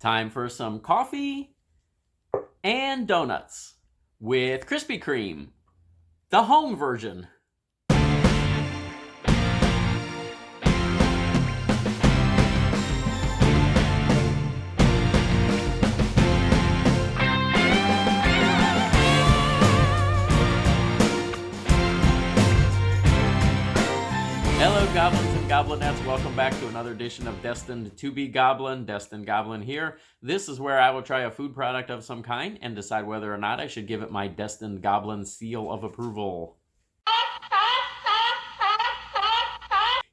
Time for some coffee and donuts with Krispy Kreme, the home version. Hello, goblins and goblinettes. Welcome back to another edition of Destined to be Goblin. Destined Goblin here. This is where I will try a food product of some kind and decide whether or not I should give it my Destined Goblin seal of approval.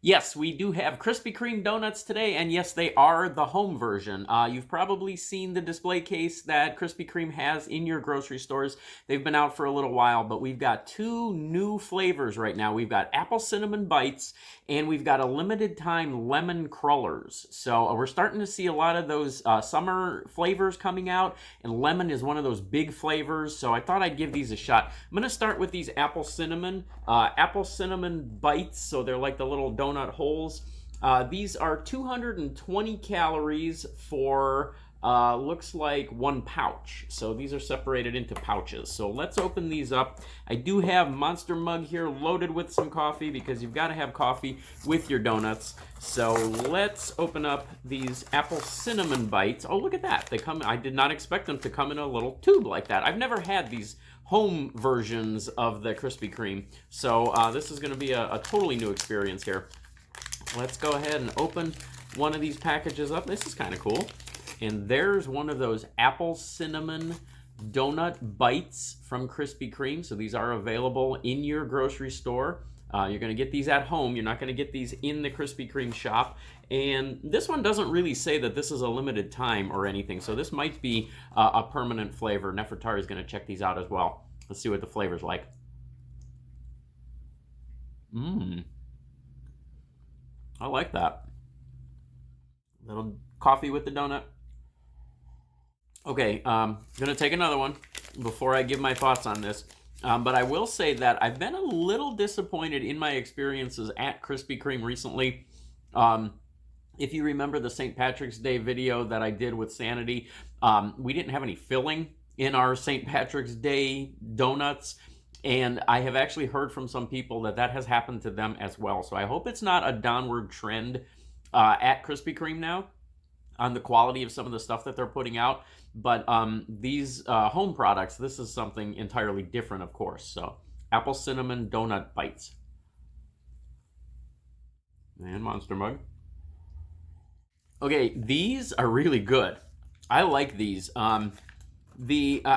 Yes, we do have Krispy Kreme donuts today, and yes, they are the home version. You've probably seen the display case that Krispy Kreme has in your grocery stores. They've been out for a little while, but we've got two new flavors right now. We've got apple cinnamon bites, and we've got a limited time lemon crullers. So we're starting to see a lot of those summer flavors coming out, and lemon is one of those big flavors, so I thought I'd give these a shot. I'm going to start with these apple cinnamon bites, so they're like the little donut holes. These are 220 calories for looks like one pouch. So these are separated into pouches. So let's open these up. I do have Monster Mug here loaded with some coffee because you've got to have coffee with your donuts. So let's open up these apple cinnamon bites. Oh, look at that. They come, I did not expect them to come in a little tube like that. I've never had these home versions of the Krispy Kreme. So this is going to be a totally new experience here. Let's go ahead and open one of these packages up. This is kind of cool. And there's one of those apple cinnamon donut bites from Krispy Kreme. So these are available in your grocery store. You're going to get these at home. You're not going to get these in the Krispy Kreme shop. And this one doesn't really say that this is a limited time or anything. So this might be a permanent flavor. Nefertari is going to check these out as well. Let's see what the flavor's like. I like that. Little coffee with the donut. Okay, gonna take another one before I give my thoughts on this. But I will say that I've been a little disappointed in my experiences at Krispy Kreme recently. If you remember the St. Patrick's Day video that I did with Sanity, we didn't have any filling in our St. Patrick's Day donuts. And I have actually heard from some people that that has happened to them as well. So I hope it's not a downward trend at Krispy Kreme now on the quality of some of the stuff that they're putting out. But these home products, this is something entirely different, of course. So apple cinnamon donut bites. And Monster Mug. Okay, these are really good. I like these. I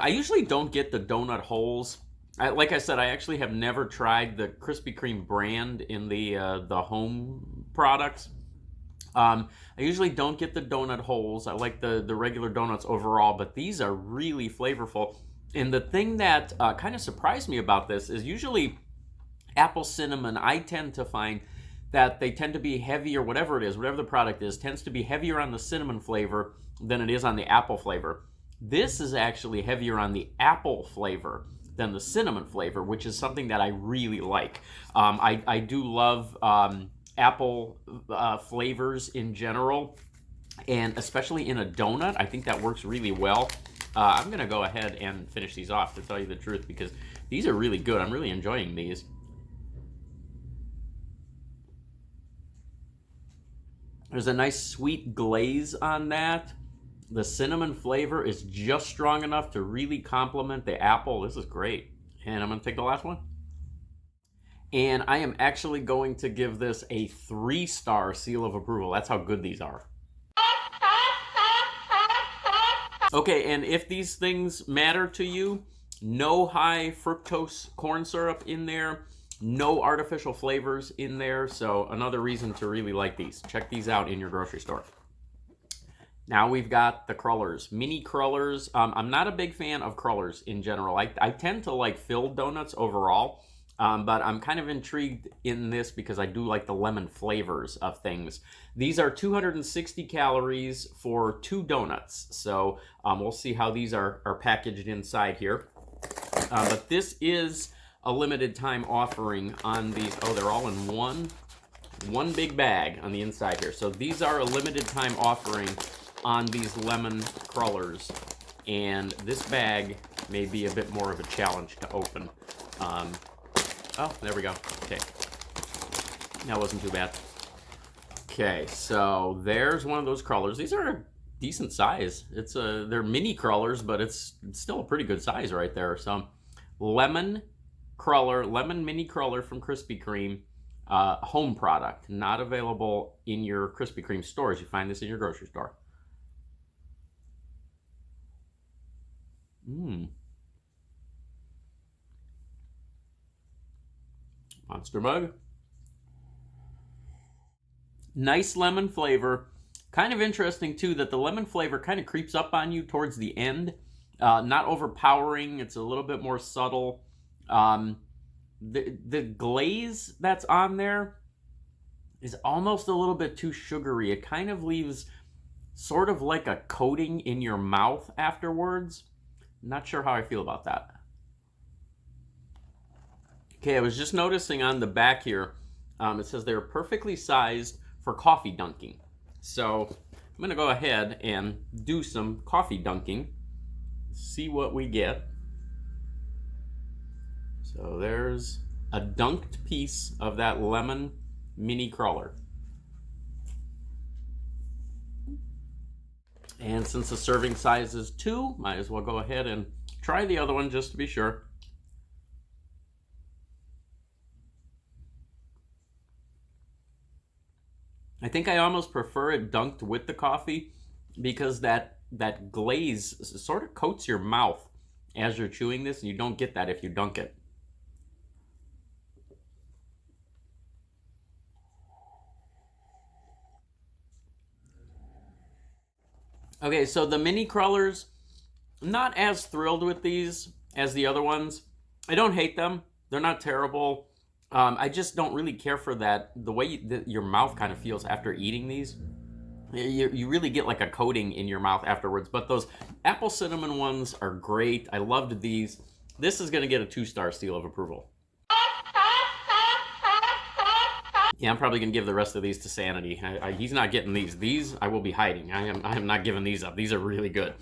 usually don't get the donut holes. Like I said, I actually have never tried the Krispy Kreme brand in the home products. I usually don't get the donut holes. I like the regular donuts overall, but these are really flavorful. And the thing that kind of surprised me about this is usually apple cinnamon, I tend to find that they tend to be heavier, whatever it is, whatever the product is, tends to be heavier on the cinnamon flavor than it is on the apple flavor. This is actually heavier on the apple flavor than the cinnamon flavor, which is something that I really like. I do love apple flavors in general, and especially in a donut. I think that works really well. I'm going to go ahead and finish these off, to tell you the truth, because these are really good. I'm really enjoying these. There's a nice sweet glaze on that. The cinnamon flavor is just strong enough to really complement the apple. This is great. And I'm going to take the last one. And I am actually going to give this a 3-star seal of approval. That's how good these are. Okay, and if these things matter to you, no high fructose corn syrup in there, no artificial flavors in there. So another reason to really like these. Check these out in your grocery store. Now we've got the Crullers, Mini Crullers. I'm not a big fan of Crullers in general. I tend to like filled donuts overall, but I'm kind of intrigued in this because I do like the lemon flavors of things. These are 260 calories for 2 donuts, so we'll see how these are packaged inside here. But this is a limited time offering on these. Oh, they're all in one big bag on the inside here. So these are a limited time offering on these lemon crullers, and this bag may be a bit more of a challenge to open. Oh, there we go. Okay. That wasn't too bad. Okay, so there's one of those crullers. These are a decent size. They're mini crullers, but it's still a pretty good size right there. So lemon mini cruller from Krispy Kreme, home product, not available in your Krispy Kreme stores. You find this in your grocery store. Monster Mug. Nice lemon flavor. Kind of interesting too that the lemon flavor kind of creeps up on you towards the end. Not overpowering. It's a little bit more subtle. The glaze that's on there is almost a little bit too sugary. It kind of leaves sort of like a coating in your mouth afterwards. Not sure how I feel about that. Okay, I was just noticing on the back here, it says they're perfectly sized for coffee dunking. So I'm going to go ahead and do some coffee dunking, see what we get. So there's a dunked piece of that lemon mini cruller. And since the serving size is 2, might as well go ahead and try the other one just to be sure. I think I almost prefer it dunked with the coffee because that glaze sort of coats your mouth as you're chewing this, and you don't get that if you dunk it. Okay, so the mini crullers, not as thrilled with these as the other ones. I don't hate them. They're not terrible. I just don't really care for the way your mouth kind of feels after eating these. You really get like a coating in your mouth afterwards. But those apple cinnamon ones are great. I loved these. This is going to get a 2-star seal of approval. Yeah, I'm probably going to give the rest of these to Sanity. He's not getting these. These I will be hiding. I am not giving these up. These are really good.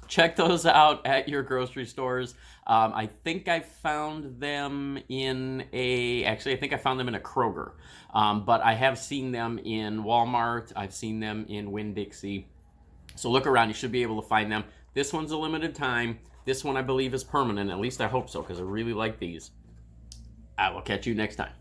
Check those out at your grocery stores. I think I found them in I think I found them in a Kroger. But I have seen them in Walmart. I've seen them in Winn-Dixie. So look around. You should be able to find them. This one's a limited time. This one I believe is permanent. At least I hope so, because I really like these. I will catch you next time.